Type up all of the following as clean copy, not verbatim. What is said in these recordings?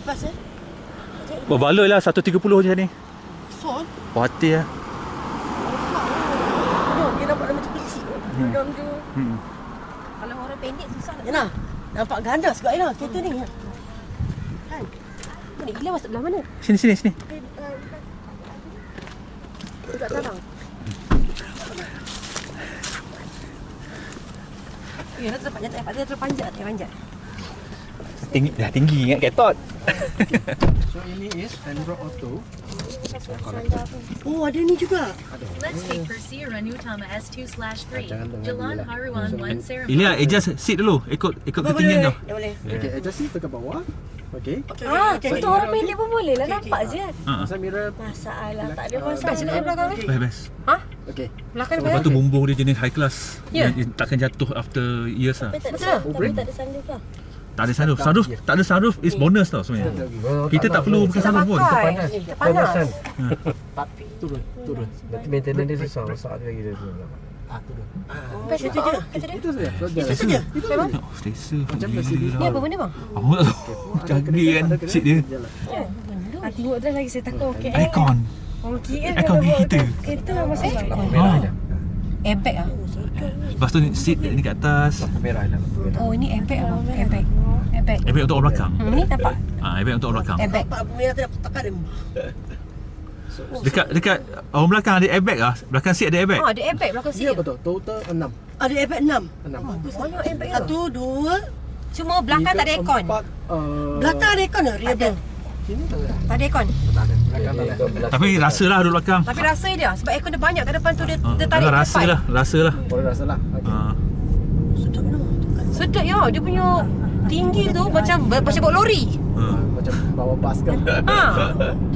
Lepas Buat baloi lah 130 je ni. Son. Parti lah. Dia nampak dia macam kecil. Dalam tu. Kalau orang pendek susah nak. Yalah. Nampak gandas juga Ina kereta ni. Kan? Mana Ila masuk belah mana? Sini. Dekat sarang. Ya, nak terpanjat. Tinggi ingat ketot. So ini is Android Auto. Oh, ada ni juga. Let's take Persia Ranutama S2/3. Jalan Haruan 1 ceremony. Ilya, adjust seat dulu. Ikut ketinggian kau. Dah boleh. Okay, adjust seat ke bawah. Okay. Itu orang pendek pun boleh lah. Nampak je kan. Pasang mirror. Masalah. Tak ada masalah. Sini belakang ni. Best. Okay. Belakang Lepas tu bumbung dia jenis high class. Ya. Dia takkan jatuh after years lah. Betul. Tapi tak ada sunroof lah. Tak ada sunroof. Tak ada sunroof is bonus tau sebenarnya. Kita tak perlu pakai sunroof pun. Panas. Panas. Turun. Nanti maintenance dia susah. Masak dia lagi dia turun. Turun. Itu je. Itu saja. Itu saja. Oh, selesa. Macam Mercedes. Ni apa benda bang? Aku tak tahu. Canggih kan seat dia. Tengok dah lagi saya takut. Okay. Aircon. Orang KL Aircon kita. Kereta masuk airbag ah. Lepas tu seat ni kat atas. Merah lah. Oh ini airbag ah. Airbag. Airbag untuk orang belakang. Ni nampak Airbag untuk orang belakang. airbag. Nampak merah tu takkan dia. Dekat orang belakang ada airbag lah. Belakang seat ada airbag. Ada airbag belakang Dia seat. betul. Total 6. Ada airbag 6. Banyak airbag. 1, 2. Cuma belakang tak ada aircon. Belakang ada aircon ke? Rear bed. Sini tak ada. Tak ada aircon. Belakang tak ada. Tapi rasalah duduk belakang. Tapi rasa dia sebab aircon dia banyak kat depan tu dia tarik Jangan ke rasa depan. lah. Rasa lah. Boleh rasa lah. Sedap lah. Sedap ya. Dia punya tinggi tu macam bawa lori. Macam bawa bas kan.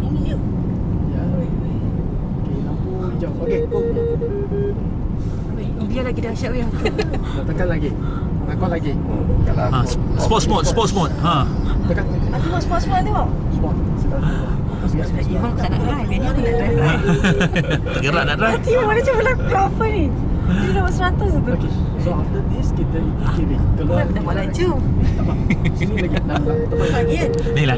Tinggi je. Ya. Okay, lampu hijau. Okay, go. Dia lagi dahsyat dia. Tekan lagi. Nakal lagi. Sports mode. Tekan. Nanti mas semua tengok. Sport. Memang tak nak drive. Biar aku nak drive. Tergerak nak drive. Nanti mana macam belakang apa ni? Dia dah 100 tu. Okay. So after this kita ikut kiri. Keluar. Dah buat laju. Sini lagi. Teman lagi. Ni lah